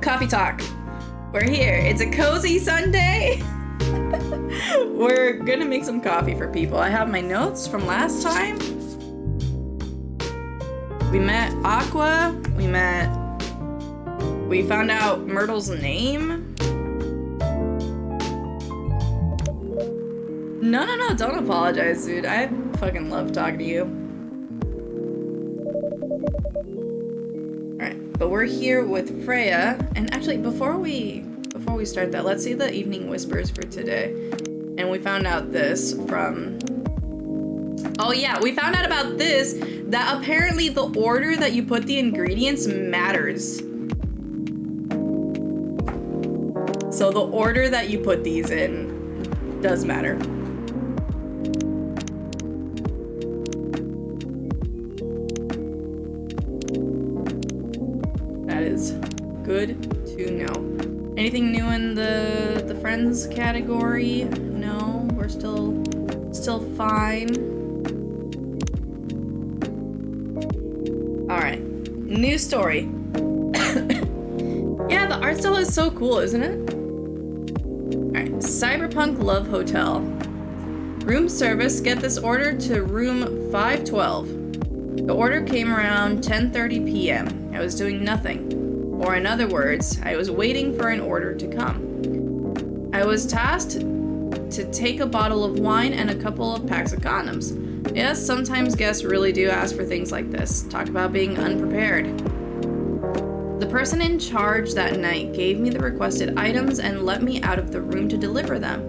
Coffee talk. We're here. It's a cozy Sunday. We're gonna make some coffee for people. I have my notes from last time. We met Aqua. We found out Myrtle's name. No, don't apologize, dude. I fucking love talking to you. Alright, but we're here with Freya, and actually before we start that, let's see the evening whispers for today. And we found out this from... Oh yeah, we found out about this, that apparently the order that you put the ingredients matters. So the order that you put these in does matter. That is good to know. Anything new in the friends category? No, we're still fine. All right, new story. Yeah, the art style is so cool, isn't it? All right, Cyberpunk Love Hotel. Room service, get this order to room 512. The order came around 10:30 p.m. I was doing nothing. Or in other words, I was waiting for an order to come. I was tasked to take a bottle of wine and a couple of packs of condoms. Yes, sometimes guests really do ask for things like this. Talk about being unprepared. The person in charge that night gave me the requested items and let me out of the room to deliver them.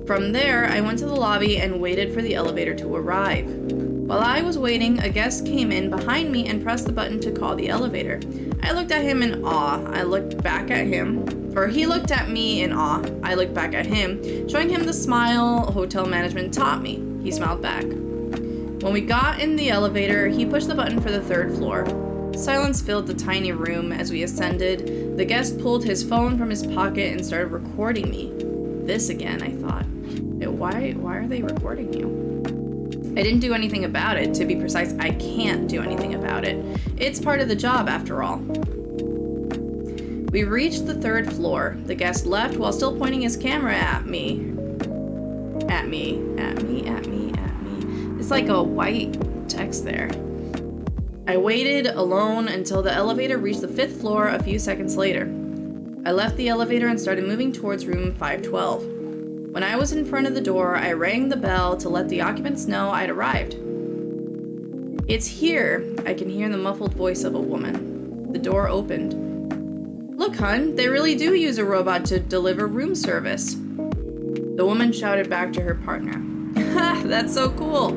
From there, I went to the lobby and waited for the elevator to arrive. While I was waiting, a guest came in behind me and pressed the button to call the elevator. I looked at him in awe. I looked back at him, or he looked at me in awe. I looked back at him, showing him the smile hotel management taught me. He smiled back. When we got in the elevator, he pushed the button for the 3rd floor. Silence filled the tiny room as we ascended. The guest pulled his phone from his pocket and started recording me. This again, I thought. Why are they recording you? I didn't do anything about it. To be precise, I can't do anything about it. It's part of the job, after all. We reached the 3rd floor. The guest left while still pointing his camera at me. At me. It's like a white text there. I waited alone until the elevator reached the 5th floor a few seconds later. I left the elevator and started moving towards room 512. When I was in front of the door, I rang the bell to let the occupants know I'd arrived. It's here, I can hear the muffled voice of a woman. The door opened. Look, hun, they really do use a robot to deliver room service. The woman shouted back to her partner. Ha, that's so cool.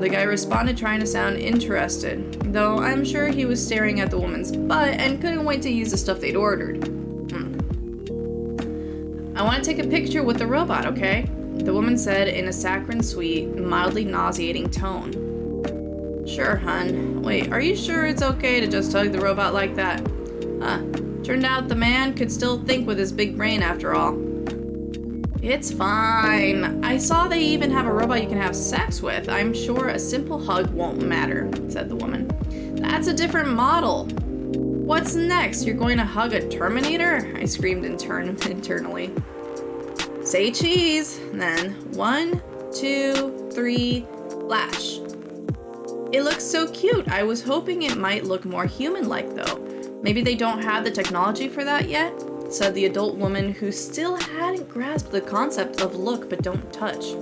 The guy responded trying to sound interested, though I'm sure he was staring at the woman's butt and couldn't wait to use the stuff they'd ordered. I want to take a picture with the robot, okay? The woman said in a saccharine sweet, mildly nauseating tone. Sure, hun. Wait, are you sure it's okay to just hug the robot like that? Turned out the man could still think with his big brain after all. It's fine. I saw they even have a robot you can have sex with. I'm sure a simple hug won't matter, said the woman. That's a different model. What's next? You're going to hug a Terminator? I screamed internally. Say cheese. And then 1, 2, 3, flash. It looks so cute. I was hoping it might look more human-like though. Maybe they don't have the technology for that yet, said the adult woman who still hadn't grasped the concept of look but don't touch.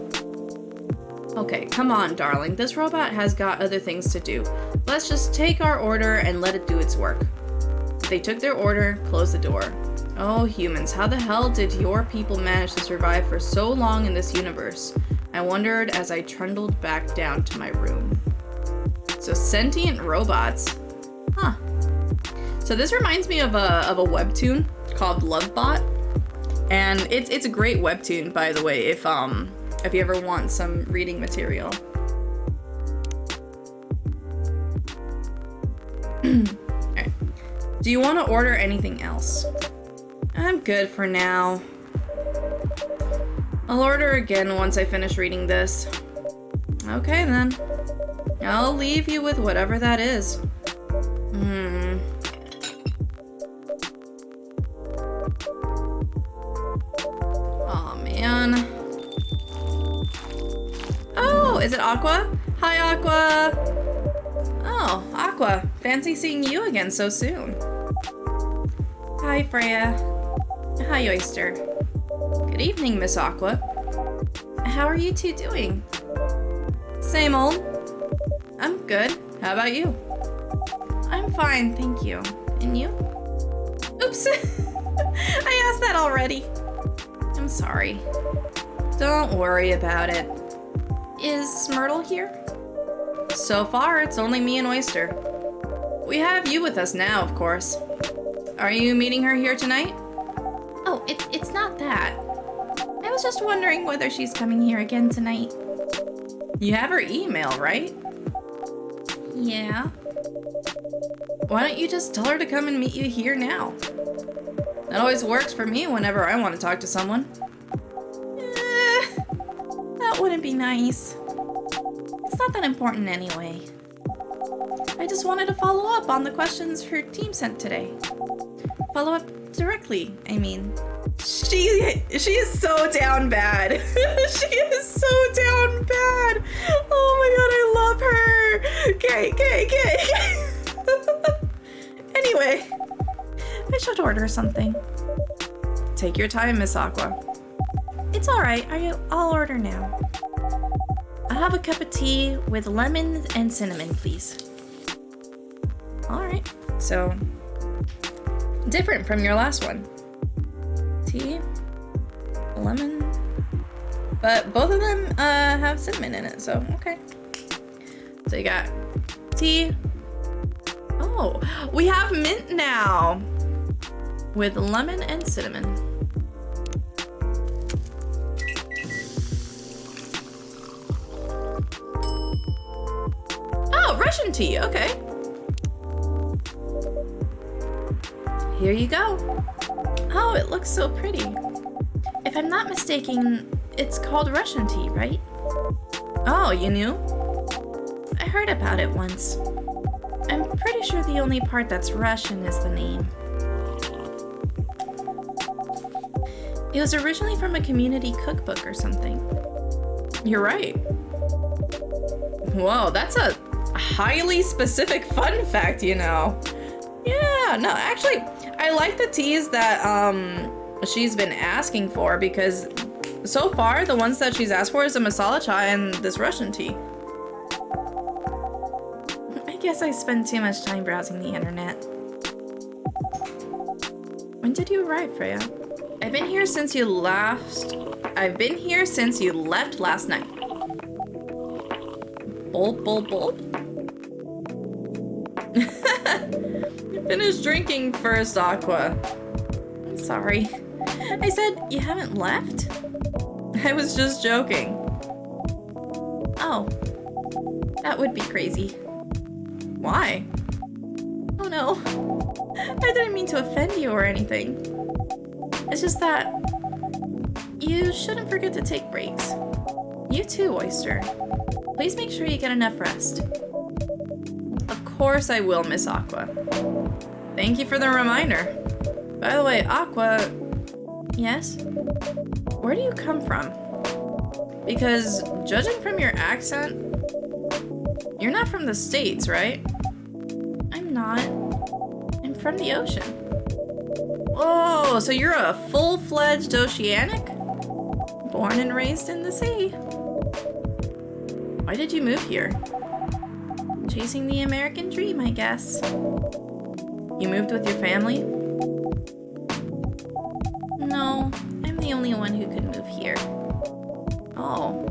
Okay, come on, darling. This robot has got other things to do. Let's just take our order and let it do its work. They took their order, closed the door. Oh, humans, how the hell did your people manage to survive for so long in this universe? I wondered as I trundled back down to my room. So sentient robots? Huh. So this reminds me of a webtoon called Lovebot. And it's a great webtoon, by the way, if you ever want some reading material. Alright. Do you want to order anything else? I'm good for now. I'll order again once I finish reading this. Okay then. I'll leave you with whatever that is. Oh, is it Aqua? Hi, Aqua. Oh, Aqua. Fancy seeing you again so soon. Hi, Freya. Hi, Oyster. Good evening, Miss Aqua. How are you two doing? Same old. I'm good. How about you? I'm fine, thank you. And you? Oops. I asked that already. I'm sorry. Don't worry about it. Is Myrtle here? So far, it's only me and Oyster. We have you with us now, of course. Are you meeting her here tonight? Oh, it's not that. I was just wondering whether she's coming here again tonight. You have her email, right? Yeah. Why don't you just tell her to come and meet you here now? That always works for me whenever I want to talk to someone. That wouldn't be nice. It's not that important anyway. I just wanted to follow up on the questions her team sent today. Follow up directly, I mean. She is so down bad. She is so down bad. Oh my god, I love her. Okay. Anyway, I should order something. Take your time, Miss Aqua. It's alright, I'll order now. I'll have a cup of tea with lemon and cinnamon, please. Alright, so different from your last one. Tea, lemon, but both of them have cinnamon in it, so okay. So you got tea. Oh, we have mint now with lemon and cinnamon. Oh, Russian tea, okay. Here you go. Oh, it looks so pretty. If I'm not mistaken, it's called Russian tea, right? Oh, you knew? I heard about it once. I'm pretty sure the only part that's Russian is the name. It was originally from a community cookbook or something. You're right. Whoa, that's a highly specific fun fact, you know. Yeah, no, actually, I like the teas that she's been asking for because so far the ones that she's asked for is a masala chai and this Russian tea. I guess I spend too much time browsing the internet. When did you arrive, Freya? I've been here since you left last night. Bulb. Finish drinking first, Aqua. I'm sorry. I said you haven't left? I was just joking. Oh. That would be crazy. Why? Oh no. I didn't mean to offend you or anything. It's just that you shouldn't forget to take breaks. You too, Oyster. Please make sure you get enough rest. Of course I will, Miss Aqua. Thank you for the reminder. By the way, Aqua... Yes? Where do you come from? Because, judging from your accent, you're not from the States, right? I'm not. I'm from the ocean. Whoa, so you're a full-fledged oceanic? Born and raised in the sea. Why did you move here? Chasing the American dream, I guess. You moved with your family? No, I'm the only one who could move here. Oh.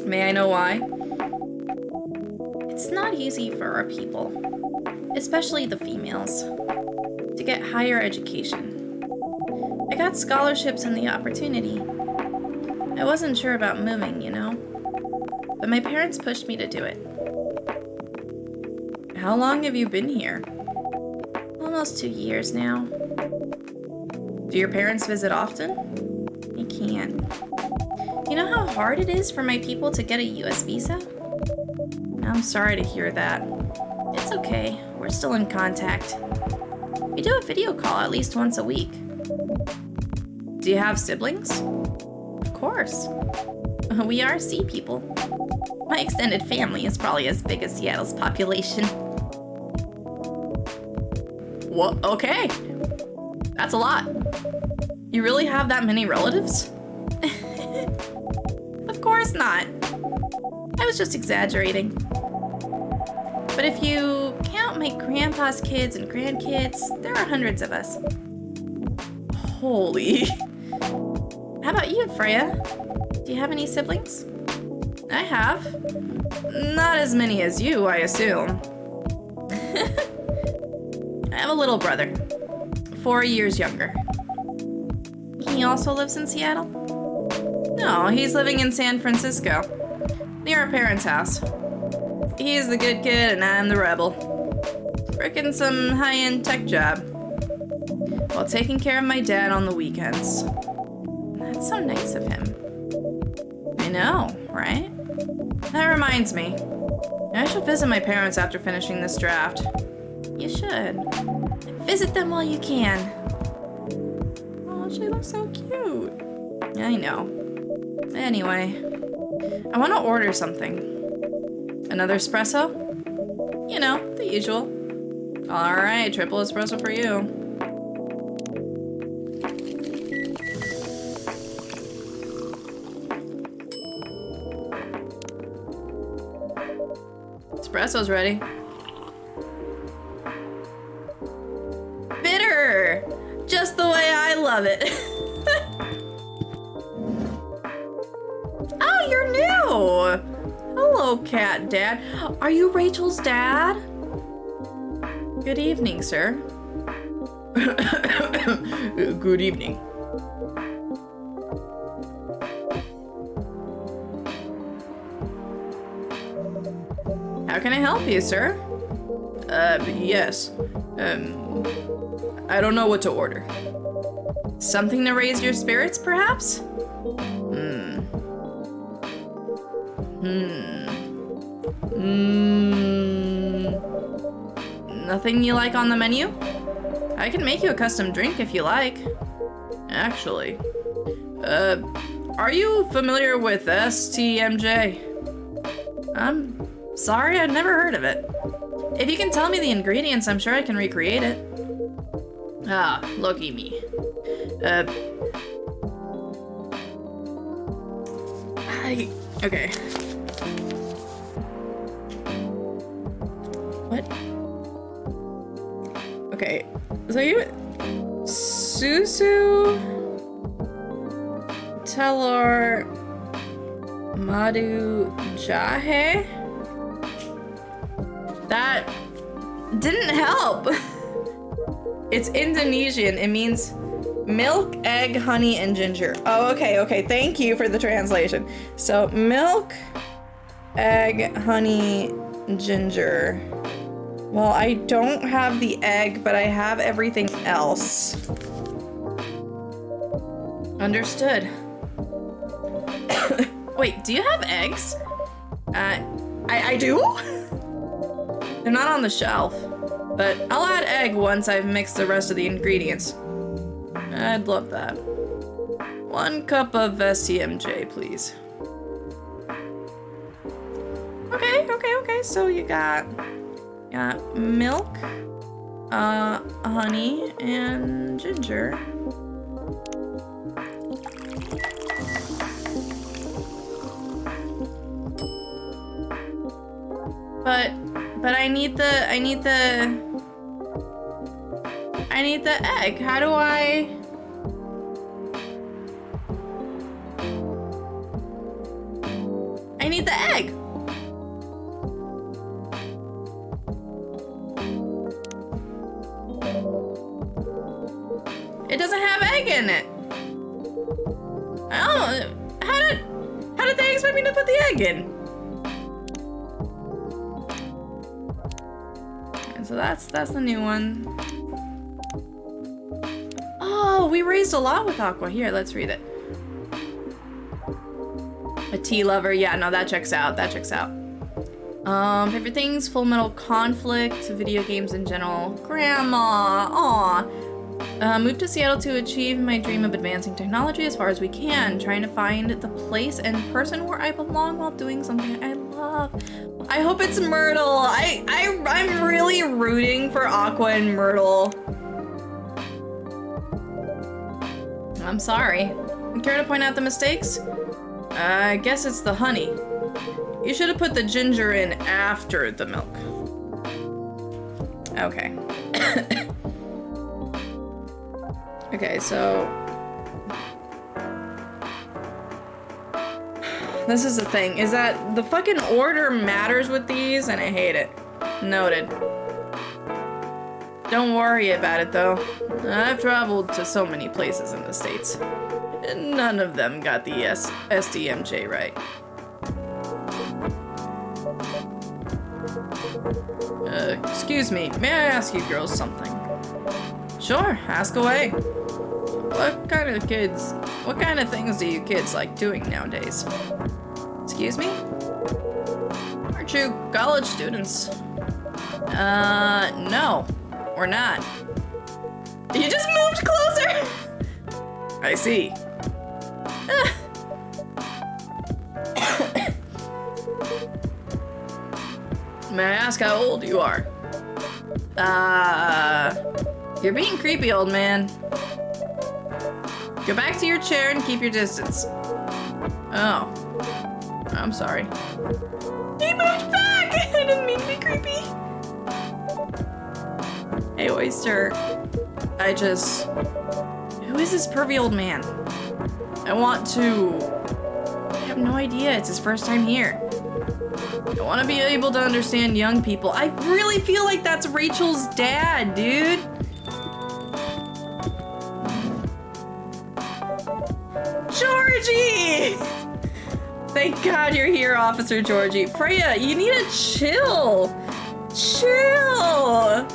May I know why? It's not easy for our people, especially the females, to get higher education. I got scholarships and the opportunity. I wasn't sure about moving, you know? But my parents pushed me to do it. How long have you been here? Almost 2 years now. Do your parents visit often? I can't. You know how hard it is for my people to get a US visa? I'm sorry to hear that. It's okay, we're still in contact. We do a video call at least once a week. Do you have siblings? Of course. We are sea people. My extended family is probably as big as Seattle's population. What? Okay. That's a lot. You really have that many relatives? Of course not. I was just exaggerating. But if you count my grandpa's kids and grandkids, there are hundreds of us. Holy. How about you, Freya? Do you have any siblings? I have. Not as many as you, I assume. I have a little brother, 4 years younger. He also lives in Seattle? No, he's living in San Francisco, near our parents' house. He's the good kid and I'm the rebel. Working some high-end tech job while taking care of my dad on the weekends. That's so nice of him. I know, right? That reminds me. I should visit my parents after finishing this draft. You should. Visit them while you can. Oh, she looks so cute. I know. Anyway, I want to order something. Another espresso? You know, the usual. All right, triple espresso for you. Espresso's ready. Bitter! Just the way I love it. Oh, you're new! Hello, Cat Dad. Are you Rachel's dad? Good evening, sir. Good evening. How can I help you, sir? Yes. I don't know what to order. Something to raise your spirits, perhaps? Nothing you like on the menu? I can make you a custom drink if you like. Actually. Are you familiar with STMJ? I'm sorry, I've never heard of it. If you can tell me the ingredients, I'm sure I can recreate it. Ah, lucky me. Okay. What? Okay, so you... Susu... Telur... Madu Jahe? That didn't help. It's Indonesian. It means milk, egg, honey, and ginger. Oh, okay. Thank you for the translation. So milk, egg, honey, ginger. Well, I don't have the egg, but I have everything else. Understood. Wait, do you have eggs? I do? They're not on the shelf, but I'll add egg once I've mixed the rest of the ingredients. I'd love that. 1 cup of STMJ, please. Okay, so you got milk, honey, and ginger. But I need the egg. How do I? I need the egg. It doesn't have egg in it. Oh, how did they expect me to put the egg in? So that's the new one. Oh, we raised a lot with Aqua. Here, let's read it. A tea lover. Yeah, no, that checks out. Favorite things: Full Metal Conflict, video games in general. Grandma. Aw. Moved to Seattle to achieve my dream of advancing technology as far as we can, trying to find the place and person where I belong while doing something I love. I hope it's Myrtle. I'm really rooting for Aqua and Myrtle. I'm sorry. Care to point out the mistakes? I guess it's the honey. You should have put the ginger in after the milk. Okay. Okay, so... This is the thing, is that the fucking order matters with these, and I hate it. Noted. Don't worry about it, though. I've traveled to so many places in the States. And none of them got the SDMJ right. Excuse me, may I ask you girls something? Sure, ask away. What kind of things do you kids like doing nowadays? Excuse me? Aren't you college students? No, we're not. You just moved closer! I see. May I ask how old you are? You're being creepy, old man. Go back to your chair and keep your distance. Oh. I'm sorry. He moved back! I didn't mean to be creepy. Hey, Oyster. Who is this pervy old man? I have no idea. It's his first time here. I want to be able to understand young people. I really feel like that's Rachel's dad, dude. Jorji! Thank God you're here, Officer Jorji. Freya, you need to chill. Chill.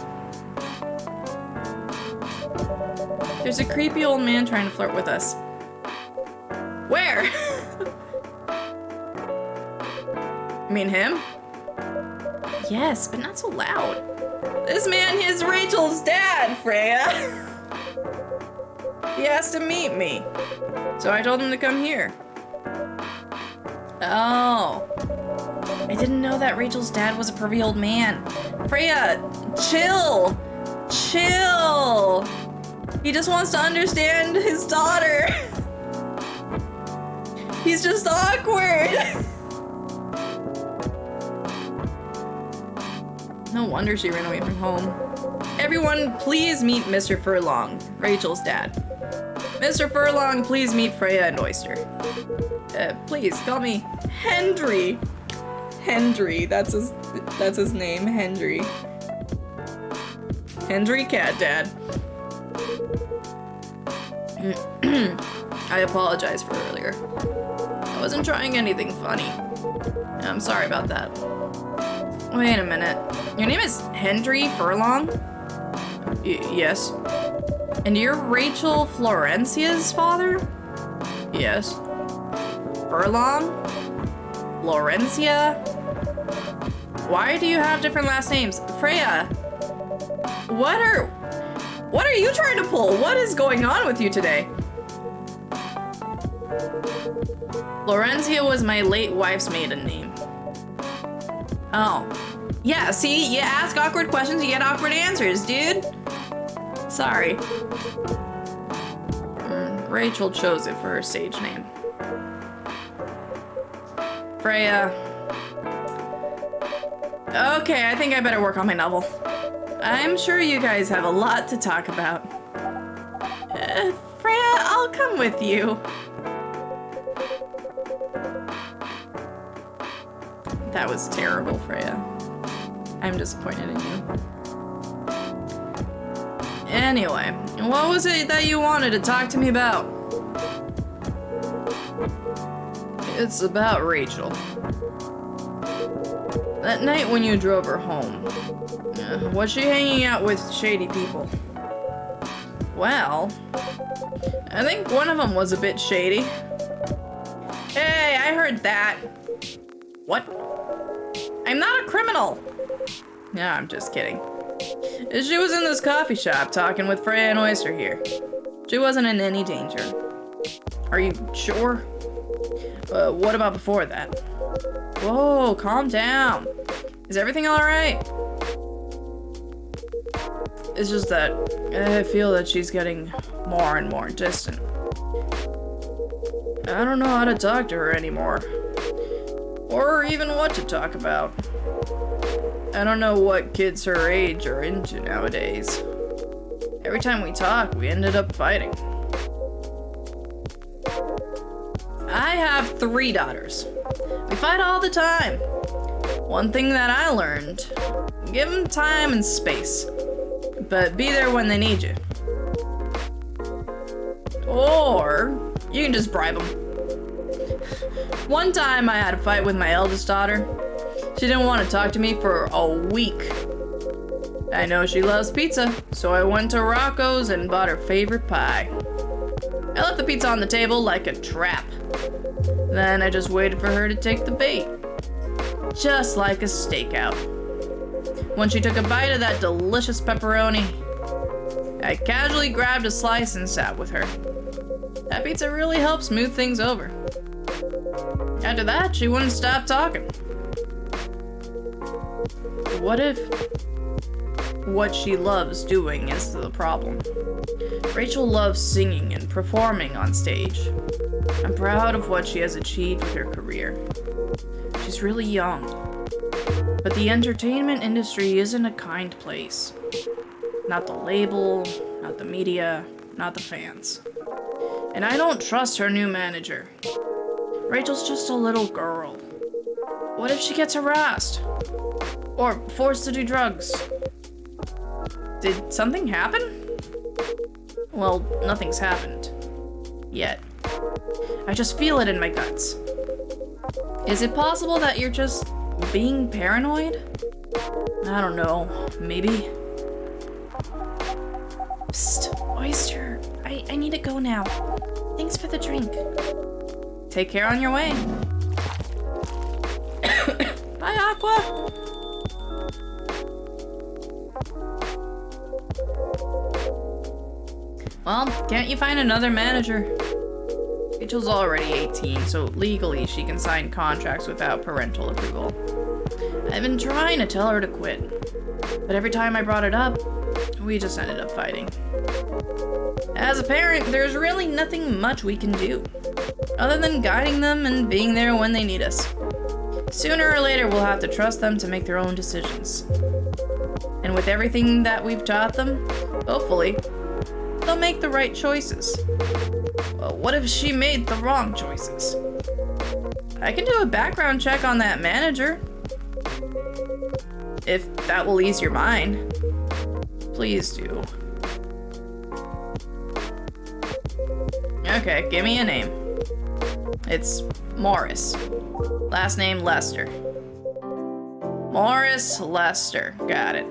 There's a creepy old man trying to flirt with us. Where? You mean him? Yes, but not so loud. This man is Rachel's dad, Freya. He asked to meet me, so I told him to come here. Oh. I didn't know that Rachel's dad was a pervy old man. Freya, chill. Chill. He just wants to understand his daughter. He's just awkward. No wonder she ran away from home. Everyone, please meet Mr. Furlong, Rachel's dad. Mr. Furlong, please meet Freya and Oyster. Please, call me Hendry. Hendry, that's his name, Hendry. Hendry Cat Dad. I apologize for earlier. I wasn't trying anything funny. I'm sorry about that. Wait a minute. Your name is Hendry Furlong? Yes. And you're Rachel Florencia's father? Yes. Furlong? Florencia? Why do you have different last names? Freya, what are you trying to pull? What is going on with you today? Florencia was my late wife's maiden name. Oh. Yeah, see? You ask awkward questions, you get awkward answers, dude. Sorry. Rachel chose it for her stage name. Freya. Okay, I think I better work on my novel. I'm sure you guys have a lot to talk about. Freya, I'll come with you. That was terrible, Freya. I'm disappointed in you. Anyway, what was it that you wanted to talk to me about? It's about Rachel. That night when you drove her home, was she hanging out with shady people? Well, I think one of them was a bit shady. Hey, I heard that. What? I'm not a criminal. No, I'm just kidding. She was in this coffee shop talking with Freya and Oyster here. She wasn't in any danger. Are you sure? What about before that? Whoa, calm down. Is everything alright? It's just that I feel that she's getting more and more distant. I don't know how to talk to her anymore. Or even what to talk about. I don't know what kids her age are into nowadays. Every time we talk, we ended up fighting. I have 3 daughters. We fight all the time. One thing that I learned, give them time and space, but be there when they need you. Or you can just bribe them. One time I had a fight with my eldest daughter. She didn't want to talk to me for a week. I know she loves pizza, so I went to Rocco's and bought her favorite pie. I left the pizza on the table like a trap. Then I just waited for her to take the bait. Just like a stakeout. When she took a bite of that delicious pepperoni, I casually grabbed a slice and sat with her. That pizza really helped smooth things over. After that, she wouldn't stop talking. What if what she loves doing is the problem? Rachel loves singing and performing on stage. I'm proud of what she has achieved with her career. She's really young, but the entertainment industry isn't a kind place. Not the label, not the media, not the fans. And I don't trust her new manager. Rachel's just a little girl. What if she gets harassed? Or forced to do drugs? Did something happen? Well, nothing's happened. Yet. I just feel it in my guts. Is it possible that you're just being paranoid? I don't know. Maybe. Psst, Oyster. I need to go now. Thanks for the drink. Take care on your way. Bye, Aqua. Well, can't you find another manager? Rachel's already 18, so legally she can sign contracts without parental approval. I've been trying to tell her to quit, but every time I brought it up, we just ended up fighting. As a parent, there's really nothing much we can do, other than guiding them and being there when they need us. Sooner or later, we'll have to trust them to make their own decisions. And with everything that we've taught them, hopefully, they'll make the right choices. Well, what if she made the wrong choices? I can do a background check on that manager. If that will ease your mind. Please do. Okay, give me a name. It's Morris. Last name Lester. Morris Lester. Got it.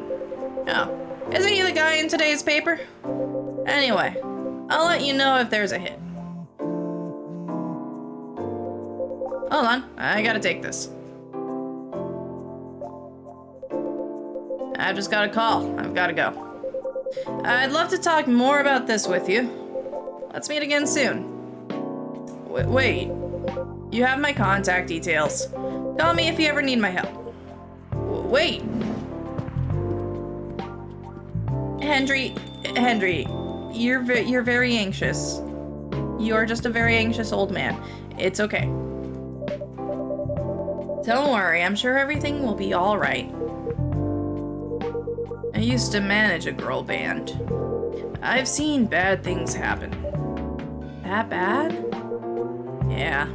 Oh, isn't he the guy in today's paper? Anyway, I'll let you know if there's a hit. Hold on, I gotta take this. I've just got a call. I've gotta go. I'd love to talk more about this with you. Let's meet again soon. Wait. You have my contact details. Call me if you ever need my help. Wait. Hendry, you're very anxious. You are just a very anxious old man. It's okay. Don't worry, I'm sure everything will be all right. I used to manage a girl band. I've seen bad things happen. That bad? Yeah.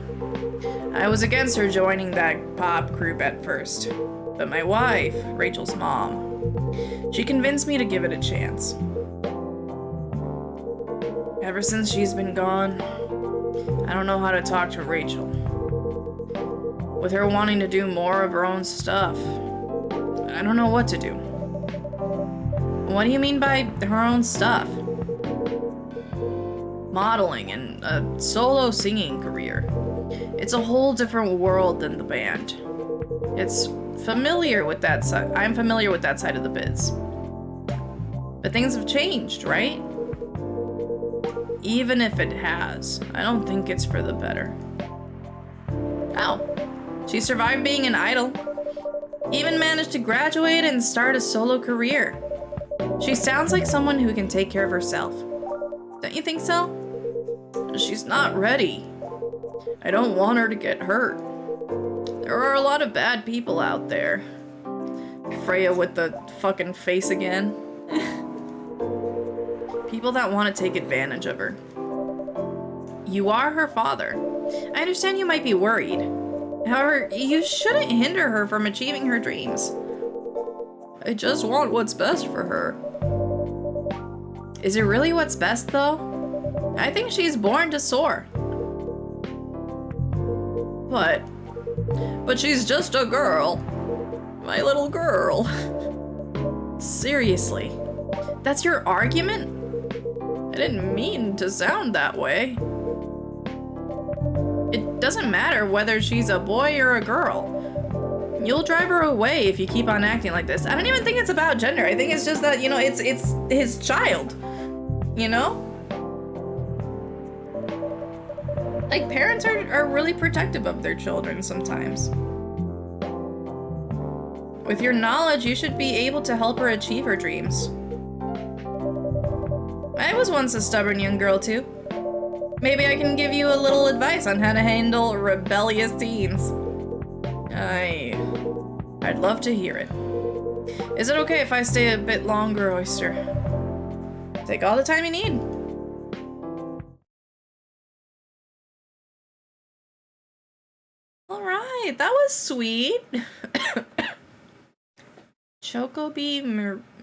I was against her joining that pop group at first, but my wife, Rachel's mom, she convinced me to give it a chance. Ever since she's been gone, I don't know how to talk to Rachel. With her wanting to do more of her own stuff, I don't know what to do. What do you mean by her own stuff? Modeling and a solo singing career. It's a whole different world than the band. I'm familiar with that side of the biz. But things have changed, right? Even if it has, I don't think it's for the better. Oh, she survived being an idol. Even managed to graduate and start a solo career. She sounds like someone who can take care of herself. Don't you think so? She's not ready. I don't want her to get hurt. There are a lot of bad people out there. Freya with the fucking face again. People that want to take advantage of her. You are her father. I understand you might be worried. However, you shouldn't hinder her from achieving her dreams. I just want what's best for her. Is it really what's best, though? I think she's born to soar. But she's just a girl. My little girl. Seriously, that's your argument? I didn't mean to sound that way. It doesn't matter whether she's a boy or a girl. You'll drive her away if you keep on acting like this. I don't even think it's about gender. I think it's just that, you know, it's his child. You know? Like, parents are really protective of their children sometimes. With your knowledge, you should be able to help her achieve her dreams. I was once a stubborn young girl, too. Maybe I can give you a little advice on how to handle rebellious teens. I'd love to hear it. Is it okay if I stay a bit longer, Oyster? Take all the time you need. All right, that was sweet. Chocobi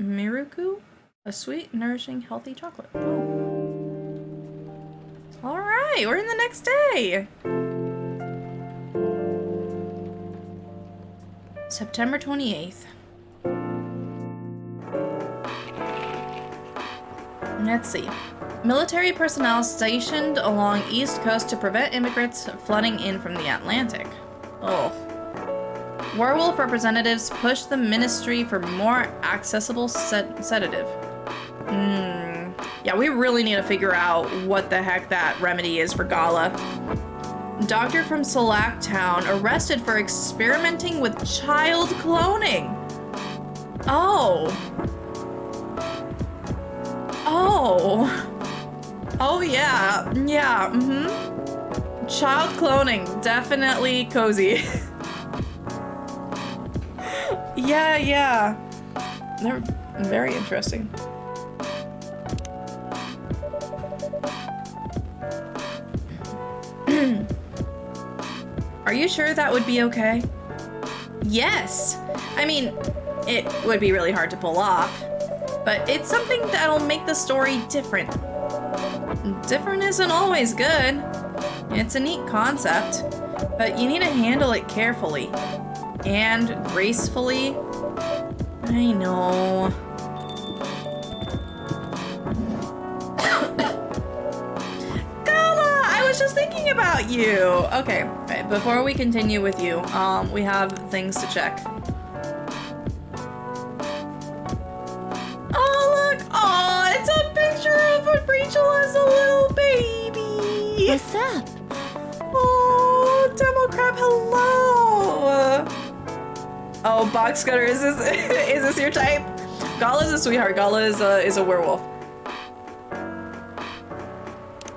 Miruku? A sweet, nourishing, healthy chocolate. Oh. All right, we're in the next day. September 28th. Let's see. Military personnel stationed along East Coast to prevent immigrants flooding in from the Atlantic. Oh. Werewolf representatives push the ministry for more accessible sedative. Yeah, we really need to figure out what the heck that remedy is for Gala. Doctor from Salak Town arrested for experimenting with child cloning. Oh. Oh yeah, Child cloning, definitely cozy. Yeah. They're very interesting. Are you sure that would be okay? Yes. I mean, it would be really hard to pull off, but it's something that'll make the story different. Different isn't always good. It's a neat concept, but you need to handle it carefully and gracefully. I know. Gala, I was just thinking about you. Okay, right, before we continue with you, we have things to check. Oh, look. Oh, it's a picture of Rachel as a little baby. What's up? Oh, Demo Crab, hello. Oh, Box Cutter, is this your type? Gala's a sweetheart. Gala is a werewolf.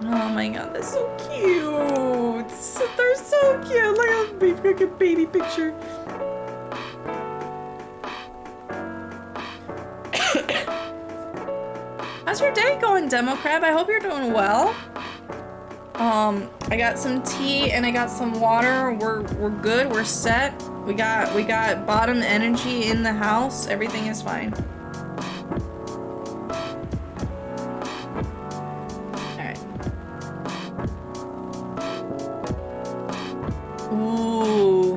Oh my god, they're so cute. They're so cute. Look at a baby picture. How's your day going, Demo Crab? I hope you're doing well. I got some tea and I got some water. We're good. We're set. We got bottom energy in the house. Everything is fine. All right. Ooh.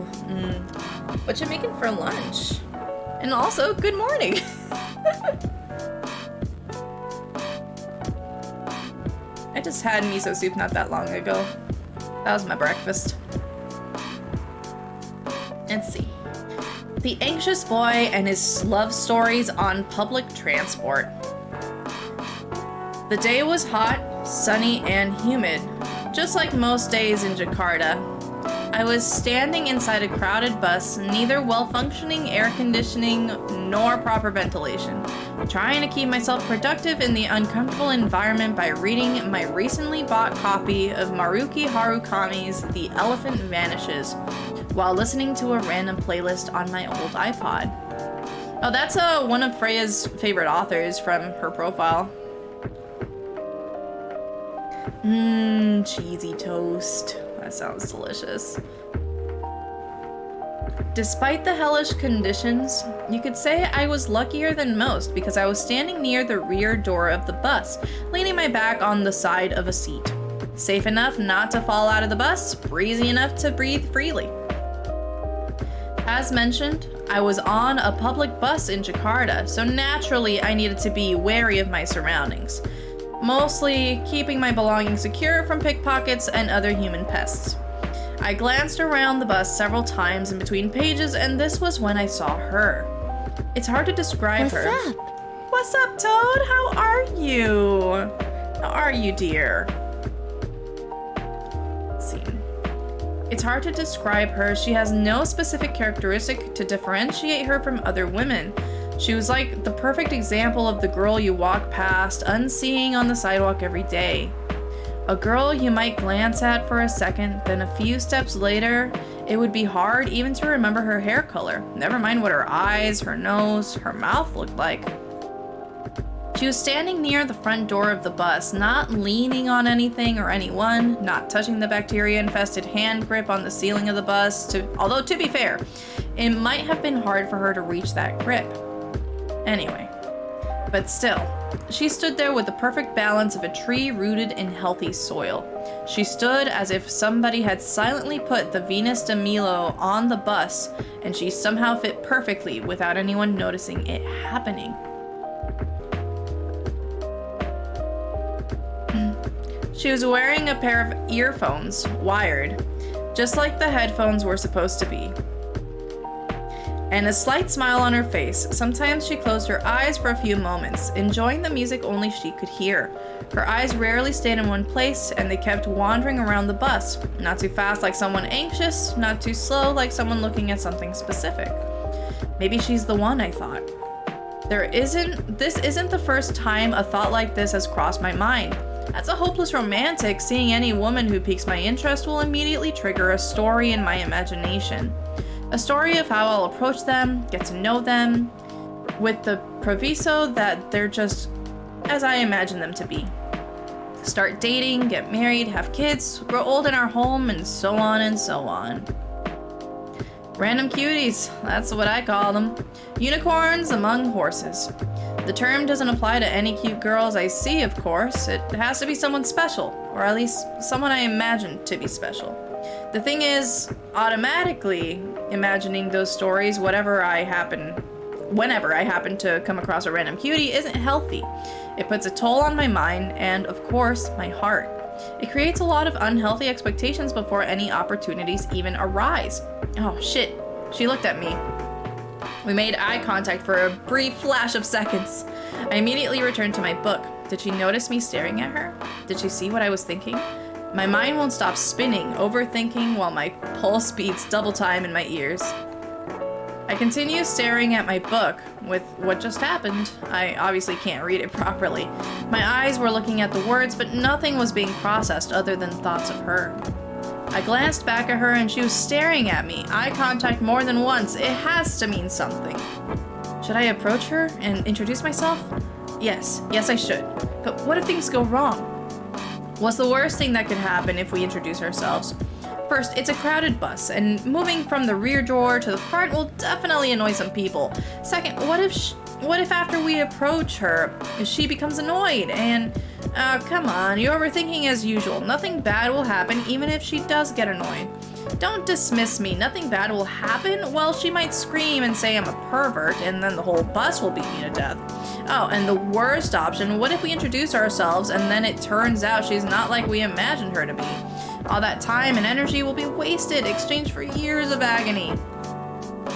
What you making for lunch? And also, good morning. I just had miso soup not that long ago. That was my breakfast. Let's see. The Anxious Boy and His Love Stories on Public Transport. The day was hot, sunny, and humid, just like most days in Jakarta. I was standing inside a crowded bus, neither well-functioning air conditioning nor proper ventilation, trying to keep myself productive in the uncomfortable environment by reading my recently bought copy of Maruki Harukami's The Elephant Vanishes, while listening to a random playlist on my old iPod. Oh, that's one of Freya's favorite authors from her profile. Cheesy toast. That sounds delicious. Despite the hellish conditions, you could say I was luckier than most because I was standing near the rear door of the bus, leaning my back on the side of a seat. Safe enough not to fall out of the bus, breezy enough to breathe freely. As mentioned, I was on a public bus in Jakarta, so naturally I needed to be wary of my surroundings. Mostly keeping my belongings secure from pickpockets and other human pests. I glanced around the bus several times in between pages, and this was when I saw her. It's hard to describe her. What's up? What's up, Toad? How are you? How are you, dear? Let's see. It's hard to describe her. She has no specific characteristic to differentiate her from other women. She was like the perfect example of the girl you walk past, unseeing on the sidewalk every day. A girl you might glance at for a second, then a few steps later, it would be hard even to remember her hair color, never mind what her eyes, her nose, her mouth looked like. She was standing near the front door of the bus, not leaning on anything or anyone, not touching the bacteria-infested hand grip on the ceiling of the bus, although to be fair, it might have been hard for her to reach that grip. Anyway, but still, she stood there with the perfect balance of a tree rooted in healthy soil. She stood as if somebody had silently put the Venus de Milo on the bus, and she somehow fit perfectly without anyone noticing it happening. She was wearing a pair of earphones, wired, just like the headphones were supposed to be, and a slight smile on her face. Sometimes she closed her eyes for a few moments, enjoying the music only she could hear. Her eyes rarely stayed in one place, and they kept wandering around the bus. Not too fast like someone anxious, not too slow like someone looking at something specific. Maybe she's the one, I thought. This isn't the first time a thought like this has crossed my mind. As a hopeless romantic, seeing any woman who piques my interest will immediately trigger a story in my imagination. A story of how I'll approach them, get to know them, with the proviso that they're just as I imagine them to be. Start dating, get married, have kids, grow old in our home, and so on and so on. Random cuties, that's what I call them. Unicorns among horses. The term doesn't apply to any cute girls I see, of course. It has to be someone special, or at least someone I imagine to be special. The thing is, automatically imagining those stories whenever I happen to come across a random cutie isn't healthy. It puts a toll on my mind and, of course, my heart. It creates a lot of unhealthy expectations before any opportunities even arise. Oh shit, she looked at me. We made eye contact for a brief flash of seconds. I immediately returned to my book. Did she notice me staring at her? Did she see what I was thinking? My mind won't stop spinning, overthinking, while my pulse beats double time in my ears. I continue staring at my book. With what just happened, I obviously can't read it properly. My eyes were looking at the words, but nothing was being processed other than thoughts of her. I glanced back at her and she was staring at me, eye contact more than once. It has to mean something. Should I approach her and introduce myself? Yes I should. But what if things go wrong? What's the worst thing that could happen if we introduce ourselves? First, it's a crowded bus, and moving from the rear door to the front will definitely annoy some people. Second, what if after we approach her, she becomes annoyed and... come on, you're overthinking as usual. Nothing bad will happen even if she does get annoyed. Don't dismiss me. Nothing bad will happen. Well, she might scream and say I'm a pervert, and then the whole bus will beat me to death. Oh, and the worst option, what if we introduce ourselves and then it turns out she's not like we imagined her to be? All that time and energy will be wasted, exchanged for years of agony.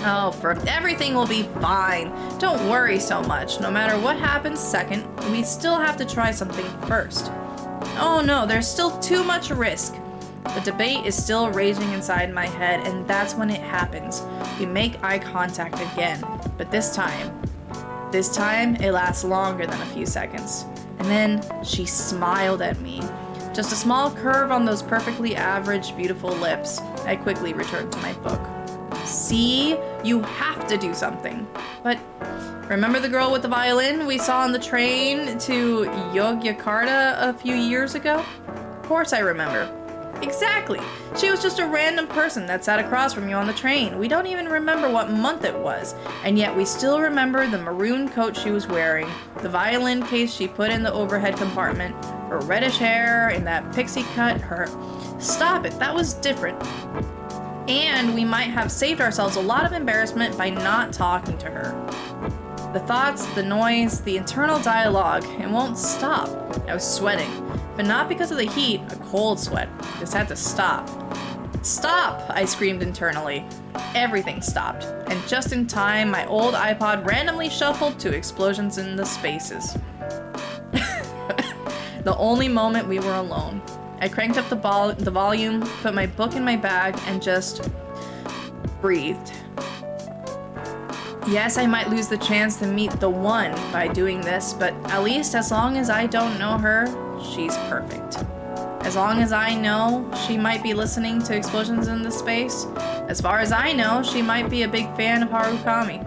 Oh, everything will be fine. Don't worry so much. No matter what happens second, we still have to try something first. Oh no, there's still too much risk. The debate is still raging inside my head, and that's when it happens. We make eye contact again, but this time it lasts longer than a few seconds. And then she smiled at me. Just a small curve on those perfectly average, beautiful lips. I quickly returned to my book. See? You have to do something. But remember the girl with the violin we saw on the train to Yogyakarta a few years ago? Of course I remember. Exactly. She was just a random person that sat across from you on the train. We don't even remember what month it was, and yet we still remember the maroon coat she was wearing, the violin case she put in the overhead compartment, her reddish hair in that pixie cut, her... Stop it, that was different. And we might have saved ourselves a lot of embarrassment by not talking to her. The thoughts, the noise, the internal dialogue, it won't stop. I was sweating, but not because of the heat, a cold sweat. This had to stop. Stop! I screamed internally. Everything stopped, and just in time, my old iPod randomly shuffled to explosions in the spaces. The only moment we were alone. I cranked up the volume, put my book in my bag, and just breathed. Yes, I might lose the chance to meet the one by doing this, but at least as long as I don't know her, she's perfect. As long as I know she might be listening to Explosions in the Space, as far as I know, she might be a big fan of Harukami.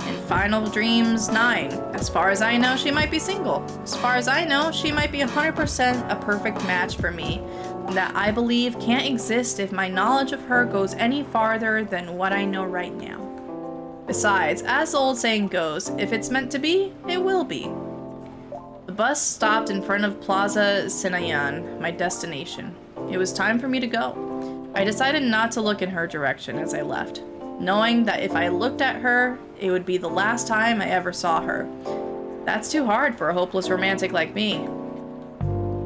In Final Dreams 9, as far as I know, she might be single. As far as I know, she might be 100% a perfect match for me, that I believe can't exist if my knowledge of her goes any farther than what I know right now. Besides, as the old saying goes, if it's meant to be, it will be. The bus stopped in front of Plaza Sinayan, my destination. It was time for me to go. I decided not to look in her direction as I left, knowing that if I looked at her, it would be the last time I ever saw her. That's too hard for a hopeless romantic like me.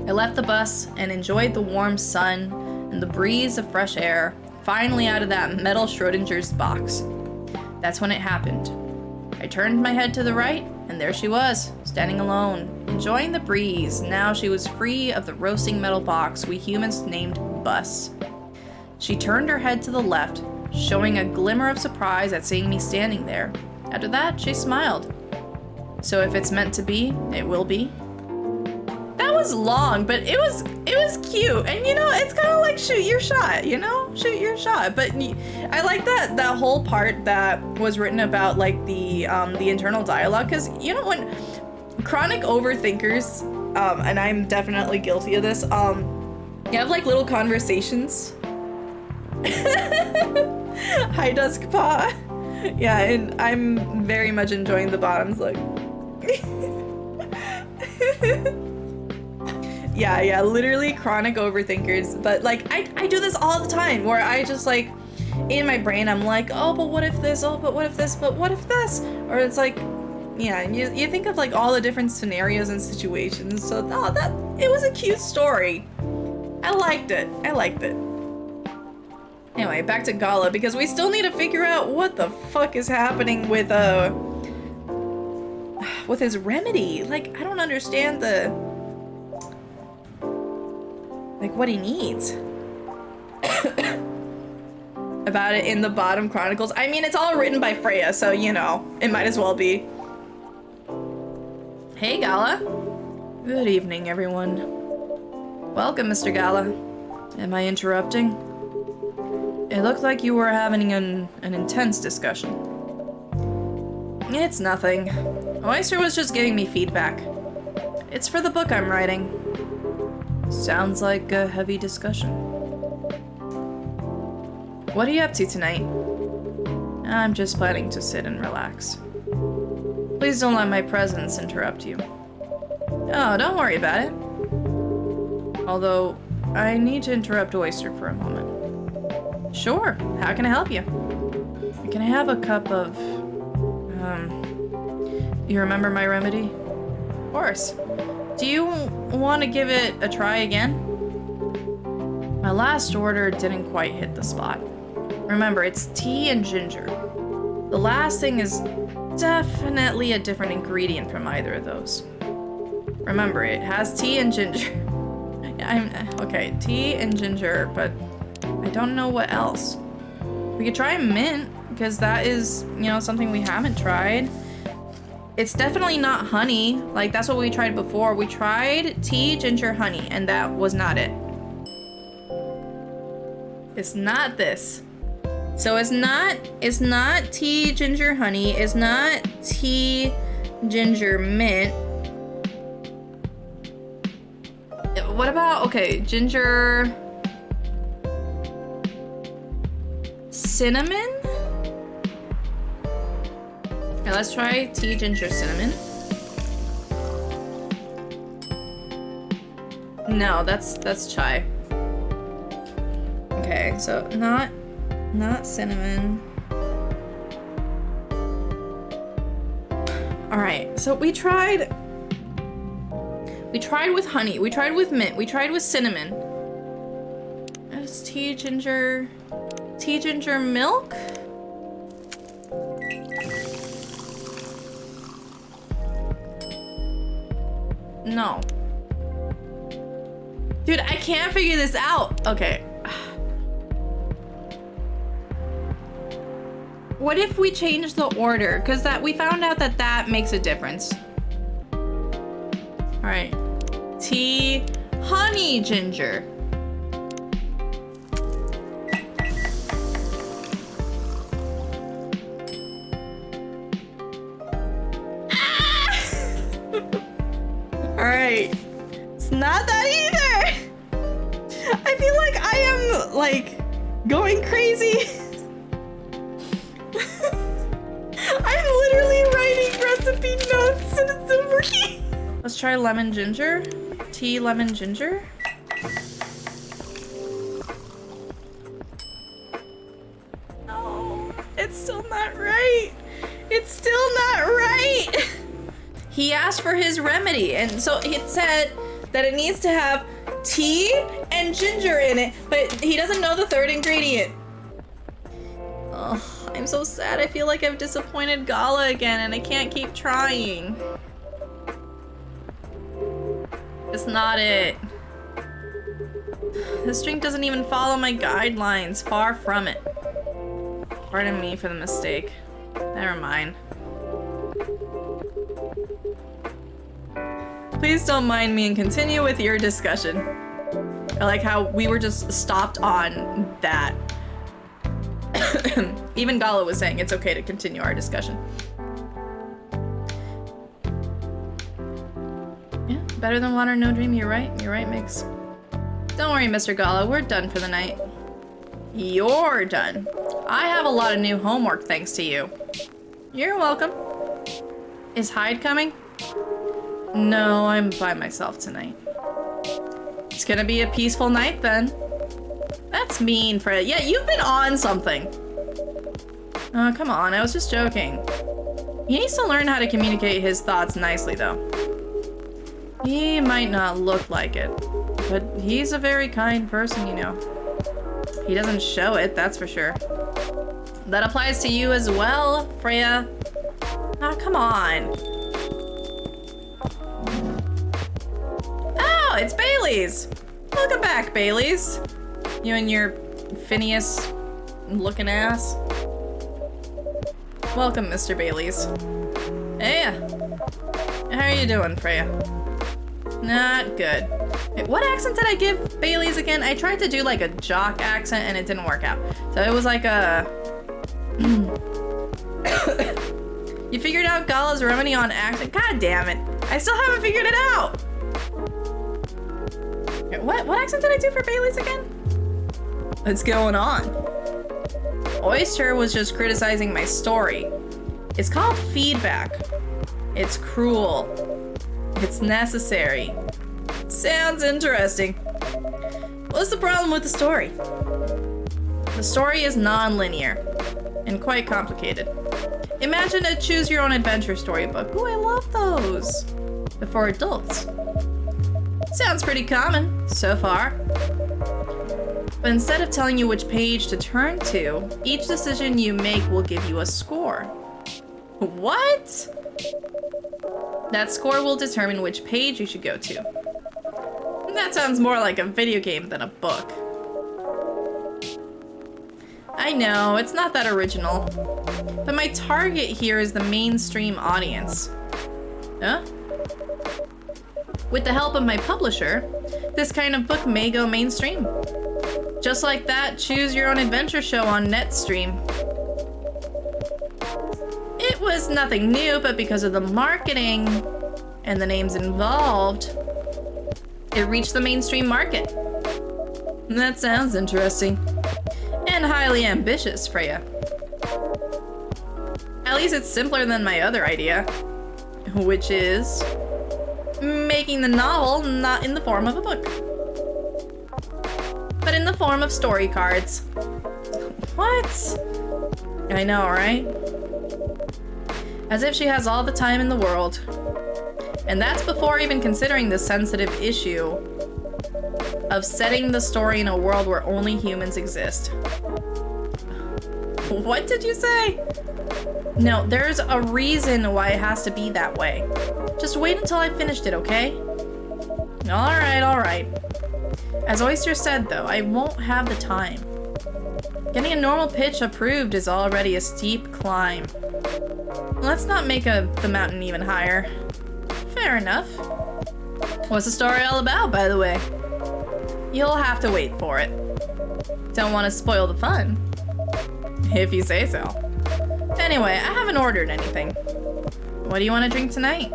I left the bus and enjoyed the warm sun and the breeze of fresh air, finally out of that metal Schrodinger's box. That's when it happened. I turned my head to the right, and there she was, standing alone, enjoying the breeze. Now she was free of the roasting metal box we humans named Bus. She turned her head to the left, showing a glimmer of surprise at seeing me standing there. After that, she smiled. So if it's meant to be, it will be. That was long, but it was cute. And you know, it's kind of like shoot your shot, you know? Shoot your shot. But I like that whole part that was written about like the internal dialogue, cuz you know when chronic overthinkers and I'm definitely guilty of this, you have like little conversations. Hi Dusk Paw. Yeah, and I'm very much enjoying the bottoms look. Yeah, literally chronic overthinkers. But like, I do this all the time where I just like, in my brain, I'm like, oh, but what if this? Oh, but what if this? But what if this? Or it's like, yeah, you think of like all the different scenarios and situations. So, it was a cute story. I liked it. Anyway, back to Gala, because we still need to figure out what the fuck is happening with his remedy. Like, I don't understand what he needs. About it in the bottom chronicles. I mean, it's all written by Freya, so you know, it might as well be. Hey, Gala. Good evening, everyone. Welcome, Mr. Gala. Am I interrupting? It looked like you were having an intense discussion. It's nothing. Oyster was just giving me feedback. It's for the book I'm writing. Sounds like a heavy discussion. What are you up to tonight? I'm just planning to sit and relax. Please don't let my presence interrupt you. Oh, don't worry about it. Although, I need to interrupt Oyster for a moment. Sure, how can I help you? Can I have a cup of... You remember my remedy? Of course. Do you want to give it a try again? My last order didn't quite hit the spot. Remember, it's tea and ginger. The last thing is definitely a different ingredient from either of those. Remember, it has tea and ginger. Okay, tea and ginger, but I don't know what else. We could try mint, because that is, you know, something we haven't tried. It's definitely not honey. Like, that's what we tried before. We tried tea, ginger, honey, and that was not it. It's not this. So it's not tea, ginger, honey. It's not tea, ginger, mint. What about, okay, ginger, cinnamon? Okay, let's try tea, ginger, cinnamon. No, that's chai. Okay, so not cinnamon. All right, so we tried with honey, we tried with mint, we tried with cinnamon. It's tea, ginger milk? No. Dude, I can't figure this out. Okay. What if we change the order? Because we found out that makes a difference. All right. Tea, honey, ginger. All right. It's not that either. I feel like I am like going crazy. I'm literally writing recipe notes and it's not working. Let's try lemon ginger. Tea, lemon ginger. No, it's still not right. It's still not right. He asked for his remedy, and so it said that it needs to have tea and ginger in it, but he doesn't know the third ingredient. Oh, I'm so sad. I feel like I've disappointed Gala again, and I can't keep trying. It's not it. This drink doesn't even follow my guidelines. Far from it. Pardon me for the mistake. Never mind. Please don't mind me and continue with your discussion. I like how we were just stopped on that. Even Gala was saying it's okay to continue our discussion. Yeah, better than water, no dream. You're right, Mix. Don't worry, Mr. Gala, we're done for the night. You're done. I have a lot of new homework thanks to you. You're welcome. Is Hyde coming? No, I'm by myself tonight. It's gonna be a peaceful night then. That's mean, Fred. Yeah, you've been on something. Oh, come on, I was just joking. He needs to learn how to communicate his thoughts nicely, though. He might not look like it, but he's a very kind person, you know. He doesn't show it, that's for sure. That applies to you as well, Freya. Oh, come on. Oh, it's Bailey's. Welcome back, Bailey's. You and your Phineas looking ass. Welcome, Mr. Bailey's. Hey, how are you doing, Freya? Not good. Wait, what accent did I give Bailey's again? I tried to do like a jock accent and it didn't work out. So it was like a... You figured out Gala's remedy on accent? God damn it. I still haven't figured it out. What accent did I do for Bailey's again? What's going on? Oyster was just criticizing my story. It's called feedback. It's cruel. It's necessary. Sounds interesting. What's the problem with the story? The story is non-linear and quite complicated. Imagine a choose-your-own-adventure storybook. Ooh, I love those. But for adults. Sounds pretty common, so far. But instead of telling you which page to turn to, each decision you make will give you a score. What? That score will determine which page you should go to. That sounds more like a video game than a book. I know, it's not that original. But my target here is the mainstream audience. Huh? With the help of my publisher, this kind of book may go mainstream. Just like that Choose Your Own Adventure show on Netstream. It was nothing new, but because of the marketing and the names involved, it reached the mainstream market. That sounds interesting. And highly ambitious, Freya. At least it's simpler than my other idea, which is making the novel not in the form of a book, but in the form of story cards. What? I know, right? As if she has all the time in the world. And that's before even considering the sensitive issue of setting the story in a world where only humans exist. What did you say? No, there's a reason why it has to be that way. Just wait until I finished it, okay? Alright, alright. As Oyster said though, I won't have the time. Getting a normal pitch approved is already a steep climb. Let's not make the mountain even higher. Fair enough. What's the story all about, by the way? You'll have to wait for it. Don't want to spoil the fun. If you say so. Anyway, I haven't ordered anything. What do you want to drink tonight?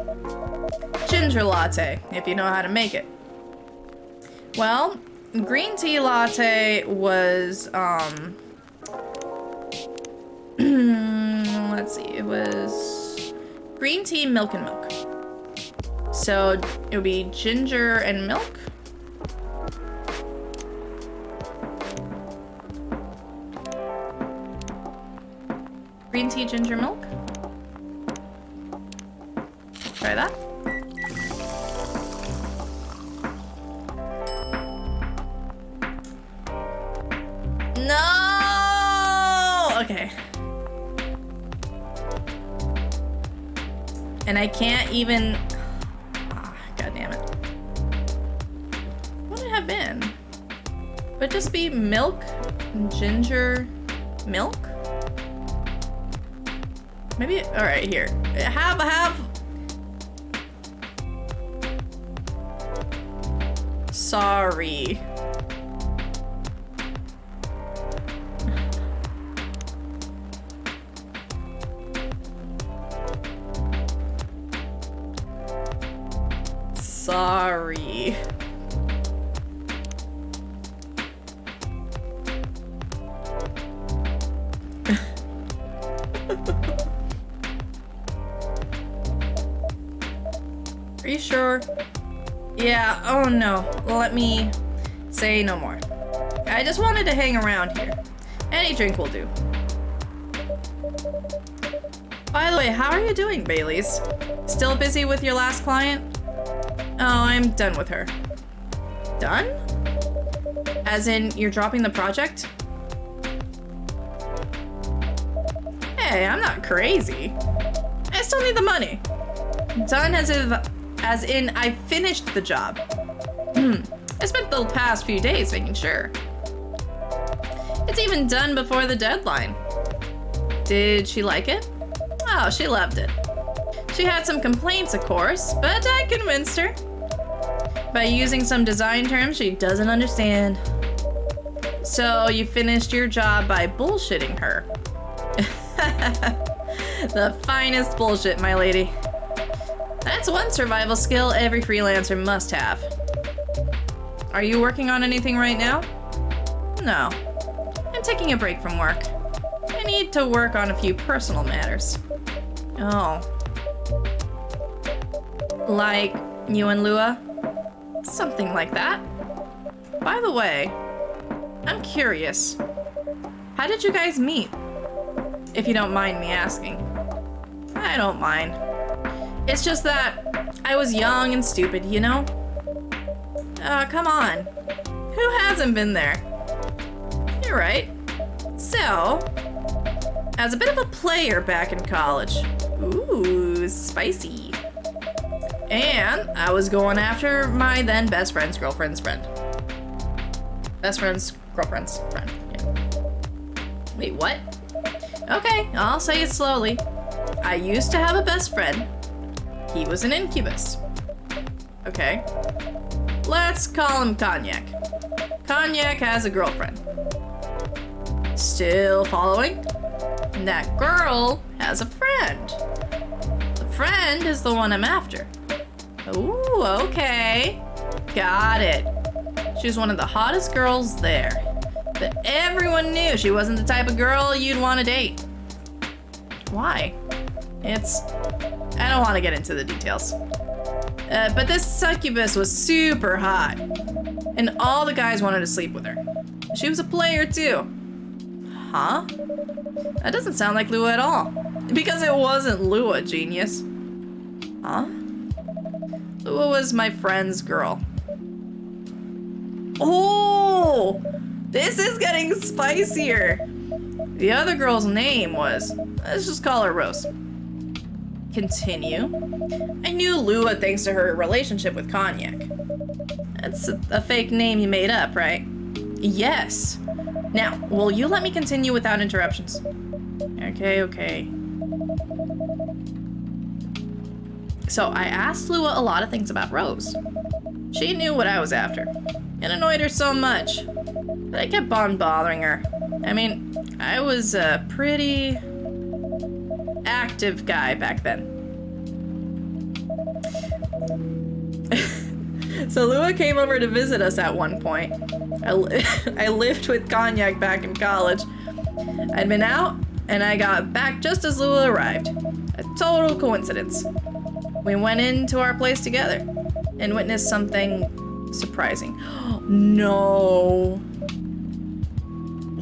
Ginger latte, if you know how to make it. Well, green tea latte was, let's see, it was green tea, milk, and milk. So it would be ginger and milk. Green tea, ginger, milk. Try that. No! Okay. And I can't even... God damn it. What would it have been? Would it just be milk, ginger, milk? Maybe, all right, here. Have. Sorry. Sorry. Are you sure? Yeah, oh no. Let me say no more. I just wanted to hang around here. Any drink will do. By the way, how are you doing, Baileys? Still busy with your last client? Oh, I'm done with her. Done? As in, you're dropping the project? Hey, I'm not crazy. I still need the money. Done as in I finished the job. I spent the past few days making sure. It's even done before the deadline. Did she like it? Oh, she loved it. She had some complaints, of course, but I convinced her. By using some design terms she doesn't understand. So you finished your job by bullshitting her. The finest bullshit, my lady. That's one survival skill every freelancer must have. Are you working on anything right now? No. I'm taking a break from work. I need to work on a few personal matters. Oh. Like you and Lua? Something like that. By the way, I'm curious. How did you guys meet? If you don't mind me asking. I don't mind. It's just that I was young and stupid, you know? Come on. Who hasn't been there? You're right. So, as a bit of a player back in college, ooh, spicy. And I was going after my then best friend's girlfriend's friend. Best friend's girlfriend's friend, yeah. Wait, what? Okay, I'll say it slowly. I used to have a best friend. He was an incubus. Okay. Let's call him Cognac. Cognac has a girlfriend. Still following? And that girl has a friend. The friend is the one I'm after. Ooh, okay. Got it. She was one of the hottest girls there. But everyone knew she wasn't the type of girl you'd want to date. Why? I don't want to get into the details. But this succubus was super hot. And all the guys wanted to sleep with her. She was a player too. Huh? That doesn't sound like Lua at all. Because it wasn't Lua, genius. Huh? Lua was my friend's girl. Oh! This is getting spicier. The other girl's name was, let's just call her Rose. Continue. I knew Lua thanks to her relationship with Cognac. That's a fake name you made up, right? Yes. Now, will you let me continue without interruptions? Okay. So I asked Lua a lot of things about Rose. She knew what I was after. It annoyed her so much that I kept on bothering her. I mean, I was a pretty active guy back then. So Lua came over to visit us at one point. I lived with Cognac back in college. I'd been out, and I got back just as Lua arrived. A total coincidence. We went into our place together and witnessed something surprising. No.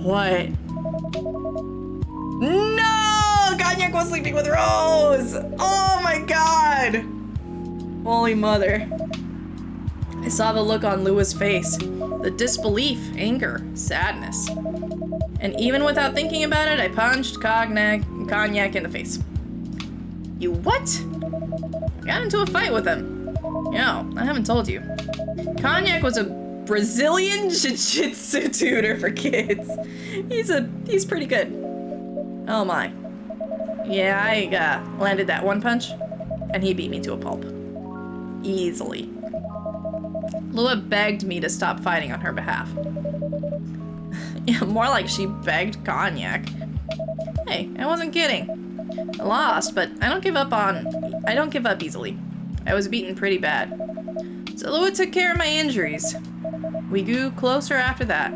What? No! Cognac was sleeping with Rose! Oh my god! Holy mother. I saw the look on Lua's face. The disbelief, anger, sadness. And even without thinking about it, I punched Cognac in the face. You what? I got into a fight with him. No, I haven't told you. Cognac was a Brazilian jiu-jitsu tutor for kids. He's pretty good. Oh my. Yeah, I landed that one punch, and he beat me to a pulp. Easily. Lua begged me to stop fighting on her behalf. Yeah, more like she begged Cognac. Hey, I wasn't kidding. I lost, but I don't give up easily. I was beaten pretty bad. So Lua took care of my injuries. We grew closer after that.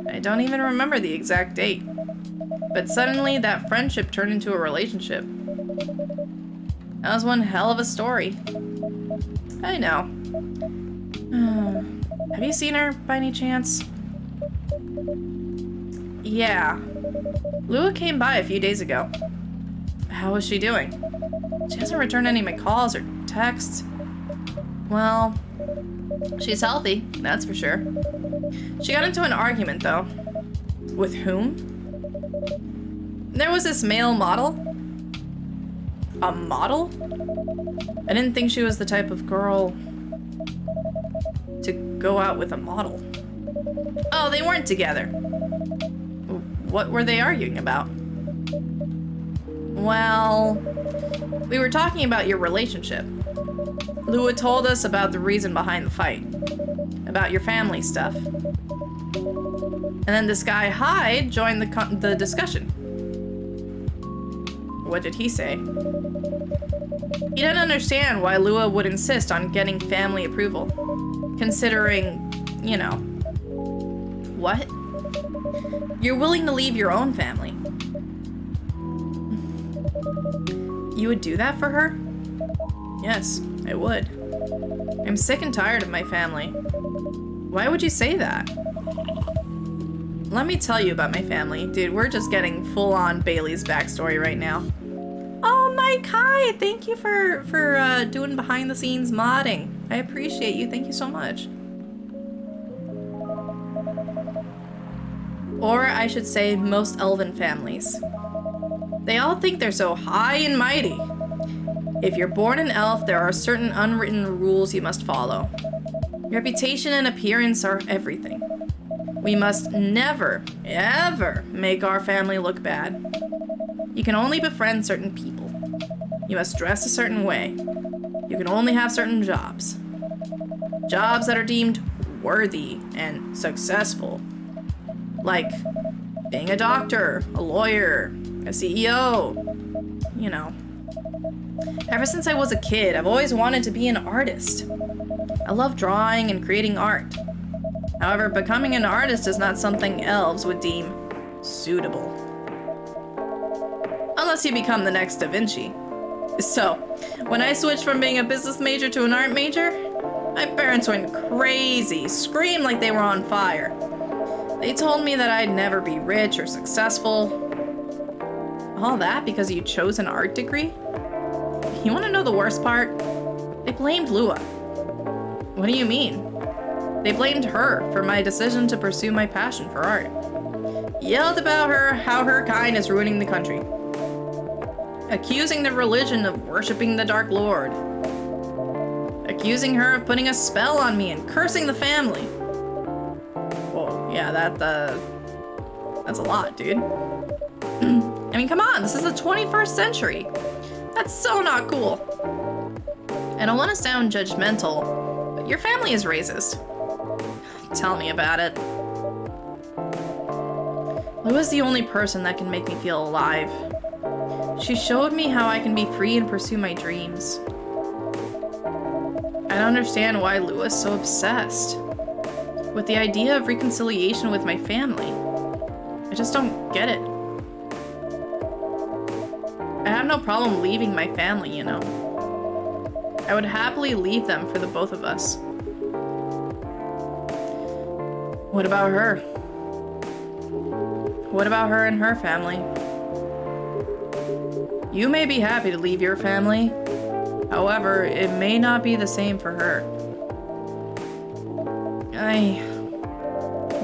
I don't even remember the exact date. But suddenly that friendship turned into a relationship. That was one hell of a story. I know. Have you seen her by any chance? Yeah. Lua came by a few days ago. How is she doing? She hasn't returned any of my calls or texts. Well, she's healthy, that's for sure. She got into an argument, though. With whom? There was this male model. A model? I didn't think she was the type of girl to go out with a model. Oh, they weren't together. What were they arguing about? Well, we were talking about your relationship. Lua told us about the reason behind the fight. About your family stuff. And then this guy, Hyde, joined the discussion. What did he say? He didn't understand why Lua would insist on getting family approval. Considering, you know. What? You're willing to leave your own family. You would do that for her? Yes, I would. I'm sick and tired of my family. Why would you say that? Let me tell you about my family. Dude, we're just getting full-on Bailey's backstory right now. Oh, Mike, hi! Thank you for doing behind-the-scenes modding. I appreciate you. Thank you so much. Or I should say most elven families. They all think they're so high and mighty. If you're born an elf, there are certain unwritten rules you must follow. Reputation and appearance are everything. We must never, ever make our family look bad. You can only befriend certain people. You must dress a certain way. You can only have certain jobs. Jobs that are deemed worthy and successful. Like being a doctor, a lawyer, a CEO, you know. Ever since I was a kid, I've always wanted to be an artist. I love drawing and creating art. However, becoming an artist is not something elves would deem suitable. Unless you become the next Da Vinci. So, when I switched from being a business major to an art major, my parents went crazy, screamed like they were on fire. They told me that I'd never be rich or successful. All that because you chose an art degree? You want to know the worst part? They blamed Lua. What do you mean? They blamed her for my decision to pursue my passion for art. Yelled about her, how her kind is ruining the country. Accusing the religion of worshiping the Dark Lord. Accusing her of putting a spell on me and cursing the family. Whoa, yeah, that's a lot, dude. I mean, come on, this is the 21st century. That's so not cool. I don't want to sound judgmental, but your family is racist. Tell me about it. Lua's the only person that can make me feel alive. She showed me how I can be free and pursue my dreams. I don't understand why Lua's so obsessed with the idea of reconciliation with my family. I just don't get it. I have no problem leaving my family, you know. I would happily leave them for the both of us. What about her? What about her and her family? You may be happy to leave your family. However, it may not be the same for her.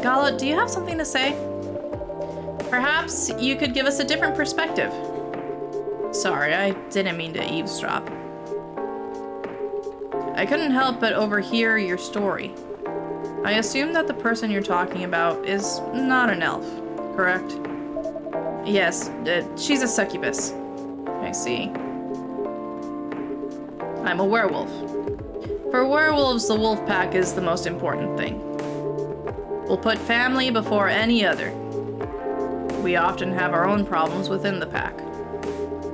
Gala, do you have something to say? Perhaps you could give us a different perspective. Sorry, I didn't mean to eavesdrop. I couldn't help but overhear your story. I assume that the person you're talking about is not an elf, correct? Yes, she's a succubus. I see. I'm a werewolf. For werewolves, the wolf pack is the most important thing. We'll put family before any other. We often have our own problems within the pack,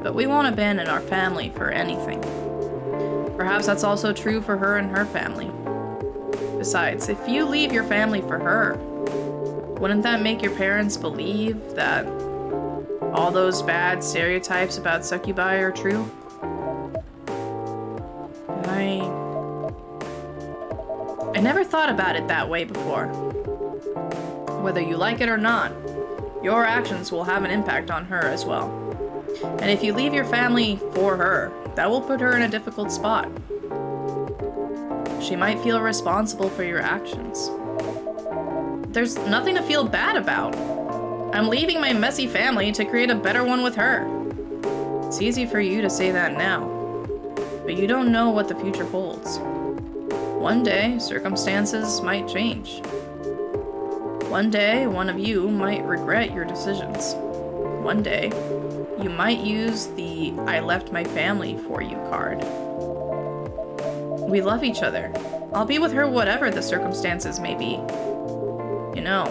but we won't abandon our family for anything. Perhaps that's also true for her and her family. Besides, if you leave your family for her, wouldn't that make your parents believe that all those bad stereotypes about succubi are true? I never thought about it that way before. Whether you like it or not, your actions will have an impact on her as well. And if you leave your family for her, that will put her in a difficult spot. She might feel responsible for your actions. There's nothing to feel bad about. I'm leaving my messy family to create a better one with her. It's easy for you to say that now, but you don't know what the future holds. One day, circumstances might change. One day, one of you might regret your decisions. One day, you might use the "I left my family for you" card. We love each other. I'll be with her whatever the circumstances may be. You know,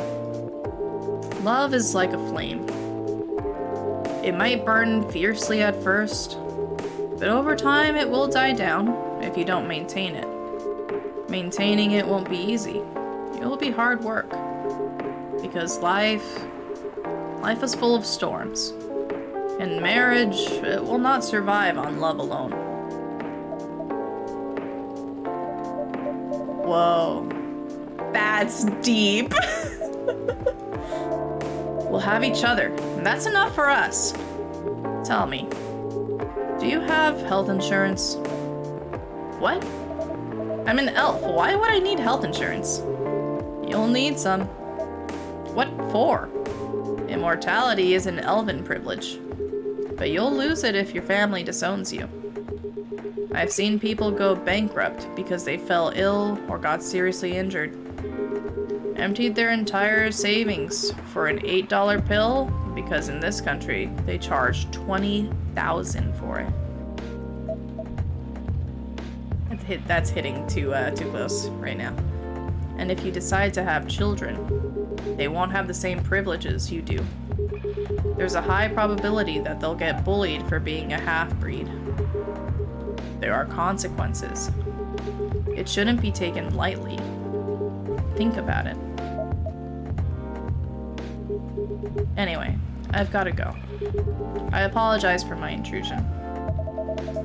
love is like a flame. It might burn fiercely at first, but over time it will die down if you don't maintain it. Maintaining it won't be easy. It will be hard work. Because life is full of storms. And marriage, it will not survive on love alone. Whoa. That's deep. We'll have each other, and that's enough for us. Tell me, do you have health insurance? What? I'm an elf. Why would I need health insurance? You'll need some. What for? Immortality is an elven privilege, but you'll lose it if your family disowns you. I've seen people go bankrupt because they fell ill or got seriously injured. Emptied their entire savings for an $8 pill because in this country they charge $20,000 for it. That's hitting too close right now. And if you decide to have children, they won't have the same privileges you do. There's a high probability that they'll get bullied for being a half-breed. There are consequences. It shouldn't be taken lightly. Think about it. Anyway, I've gotta go. I apologize for my intrusion.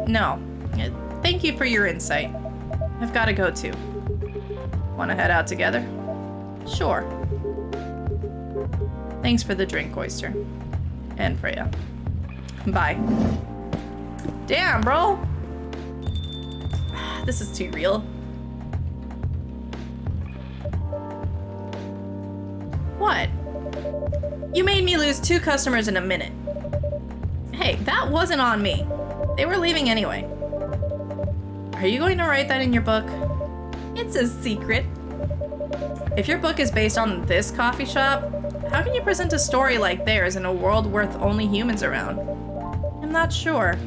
No, thank you for your insight. I've gotta go too. Wanna head out together? Sure. Thanks for the drink, Oyster. And Freya. Bye. Damn, bro! This is too real. What? You made me lose 2 customers in a minute. Hey, that wasn't on me. They were leaving anyway. Are you going to write that in your book? It's a secret. If your book is based on this coffee shop, how can you present a story like theirs in a world with only humans around? I'm not sure.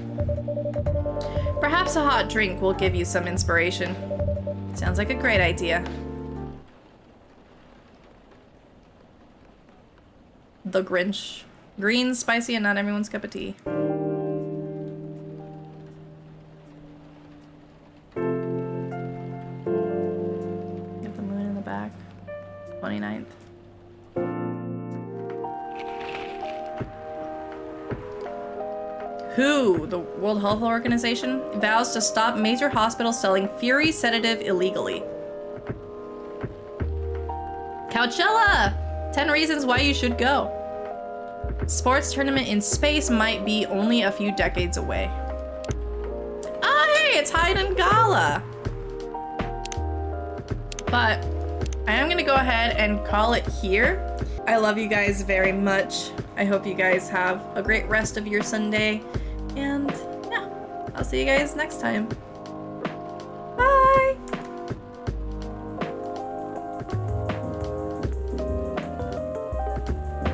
Perhaps a hot drink will give you some inspiration. Sounds like a great idea. The Grinch. Green, spicy, and not everyone's cup of tea. Get the moon in the back. 29th. WHO, the World Health Organization, vows to stop major hospitals selling Fury sedative illegally. Coachella! 10 reasons why you should go. Sports tournament in space might be only a few decades away. Oh, hey, it's Hyde and Gala. But I am gonna go ahead and call it here. I love you guys very much. I hope you guys have a great rest of your Sunday. And yeah, I'll see you guys next time.